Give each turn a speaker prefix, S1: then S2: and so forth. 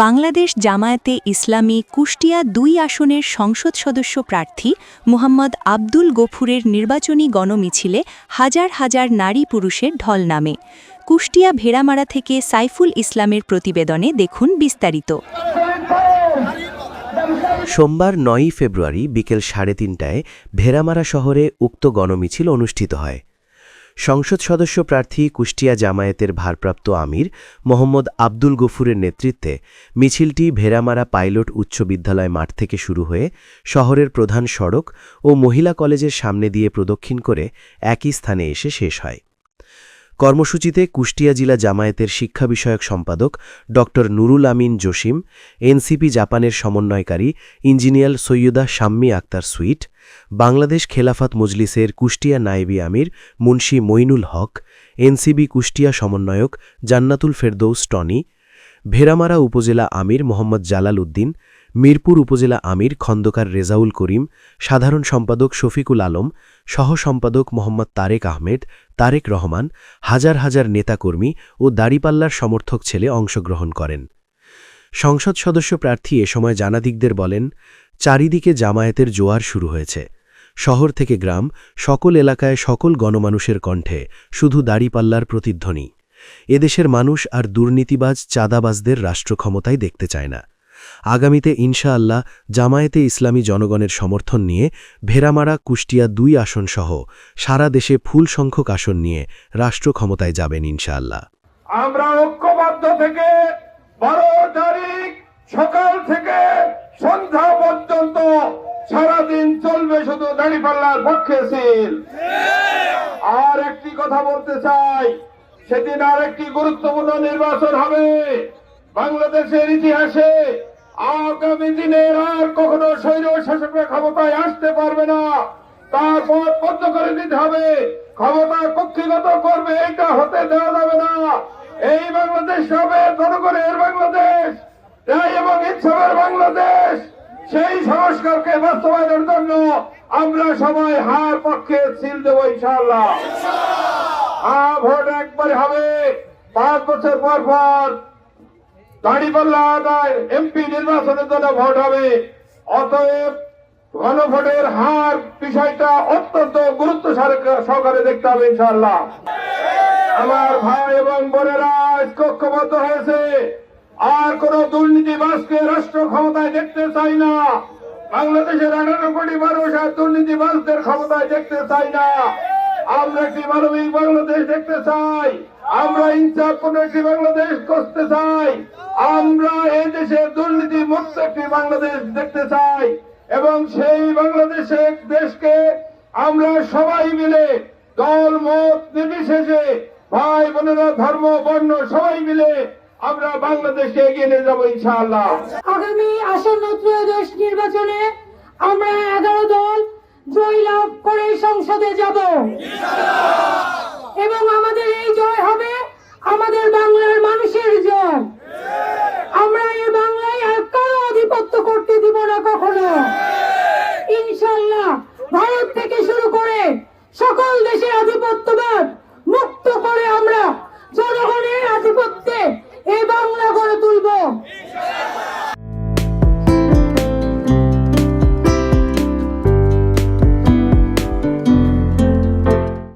S1: বাংলাদেশ জামায়াতে ইসলামী কুষ্টিয়া ২ আসনের সংসদ সদস্য প্রার্থী মুহাম্মদ আব্দুল গফুরের নির্বাচনী গণমিছিলে হাজার হাজার নারী পুরুষের ঢল নামে। কুষ্টিয়া ভেড়ামারা থেকে সাইফুল ইসলামের প্রতিবেদনে দেখুন বিস্তারিত।
S2: সোমবার ৯ ফেব্রুয়ারি বিকেল ৩:৩০টায় ভেড়ামারা শহরে উক্ত গণমিছিল অনুষ্ঠিত হয়। সংসদ সদস্য প্রার্থী কুষ্টিয়া জামায়াতের ভারপ্রাপ্ত আমির মোহাম্মদ আব্দুল গফুরের নেতৃত্বে মিছিলটি ভেড়ামারা পাইলট উচ্চ বিদ্যালয় মাঠ থেকে শুরু হয়ে শহরের প্রধান সড়ক ও মহিলা কলেজের সামনে দিয়ে প্রদক্ষিণ করে একই স্থানে এসে শেষ হয়। কর্মসূচিতে কুষ্টিয়া জেলা জামায়াতের শিক্ষা বিষয়ক সম্পাদক ড নুরুল আমিন জসিম, এনসিপি জাপানের সমন্বয়কারী ইঞ্জিনিয়ার সৈয়দা শাম্মী আক্তার সুইট, বাংলাদেশ খেলাফত মজলিসের কুষ্টিয়া নায়েবি আমির মুন্সি মইনুল হক, এনসিবি কুষ্টিয়া সমন্বয়ক জান্নাতুল ফেরদৌস টনি, ভেড়ামারা উপজেলা আমির মোহাম্মদ জালাল উদ্দিন, মিরপুর উপজেলা আমির খন্দকার রেজাউল করিম, সাধারণ সম্পাদক শফিকুল আলম, সহ সম্পাদক মোহাম্মদ তারেক আহমেদ, তারেক রহমান, হাজার হাজার নেতাকর্মী ও দাড়িপাল্লার সমর্থক ছেলে অংশগ্রহণ করেন। সংসদ সদস্য প্রার্থী এ সময় জানাদিকদের বলেন, চারিদিকে জামায়াতের জোয়ার শুরু হয়েছে। শহর থেকে গ্রাম, সকল এলাকায় সকল গণমানুষের কণ্ঠে শুধু দাড়িপাল্লার প্রতিধ্বনি। এদেশের মানুষ আর দুর্নীতিবাজ চাঁদাবাজদের রাষ্ট্রক্ষমতায় দেখতে চায় না। আগামীতে ইনশাআল্লাহ জামায়াতে ইসলামী জনগণের সমর্থন নিয়ে ভেড়ামারা কুষ্টিয়া ২ আসন সহ সারা দেশে ফুল সংখ্যক আসন নিয়ে রাষ্ট্র ক্ষমতায় যাবেন ইনশাআল্লাহ।
S3: আমরা ঐক্যবদ্ধ থেকে ১২ তারিখ সকাল থেকে সন্ধ্যা পর্যন্ত সারাদিন চলবে শুধু দাঁড়িপাল্লার পক্ষে ছিল। আর একটি কথা বলতে চাই, সেদিন আর একটি গুরুত্বপূর্ণ নির্বাচন হবে বাংলাদেশের ইতিহাসে। আগামী দিনে আর কখনো স্বৈর শাসকের ক্ষমতায় আসতে পারবে না, তার পথ বন্ধ করে দিতে হবে, ক্ষমতা কক্ষিগত করবে, এটা হতে দেওয়া যাবে না। এই বাংলাদেশ হবে জনগণের বাংলাদেশ, ন্যায় এবং ইনসাফের বাংলাদেশ। সেই সংস্কারকে বাস্তবায়নের জন্য আমরা সবাই হার পক্ষে সিল দেব ইনশাআল্লাহ। ভোট একবারে হবে, ৫ বছর পর পর দাঁড়িপাল্লা এমপি নির্বাচনের জন্য ভোট হবে। অতএব গণভোটের হার বিষয়টা অত্যন্ত গুরুত্ব সহকারে দেখতে হবে ইনশাআল্লাহ। আমার ভাই এবং বোনেরা ঐক্যবদ্ধ হয়েছে, আর কোন দুর্নীতিবাজকে রাষ্ট্র ক্ষমতায় দেখতে চাই না। বাংলাদেশের ১৮ কোটি মানুষ আর দুর্নীতিবাজদের ক্ষমতায় দেখতে চাই না। আমরা একটি মানবিক বাংলাদেশ দেখতে চাই, আমরা ইনসাফপূর্ণ একটি বাংলাদেশ করতে চাই, আমরা এই দেশে দুর্নীতি মুক্ত একটি বাংলাদেশ দেখতে চাই। এবং সেই বাংলাদেশের দেশকে আমরা সবাই মিলে দল মত নির্বিশেষে, ভাই বোনেরা, ধর্ম বর্ণ সবাই মিলে আমরা বাংলাদেশকে এগিয়ে নিয়ে যাবো ইনশাআল্লাহ।
S4: আগামী আসন্ন ত্রয়োদশ নির্বাচনে আমরা 11 দল জয়লাভ করে সংসদে যাব এবং আমাদের এই জয় হবে আমাদের বাংলার মানুষের জয়। আমরা এই বাংলায় আর কারো আধিপত্য করতে দিব না কখনো ইনশাআল্লাহ। ভারত থেকে শুরু করে সকল দেশের আধিপত্যবাদ মুক্ত করে আমরা জনগণের আধিপত্যে এই বাংলা গড়ে তুলব।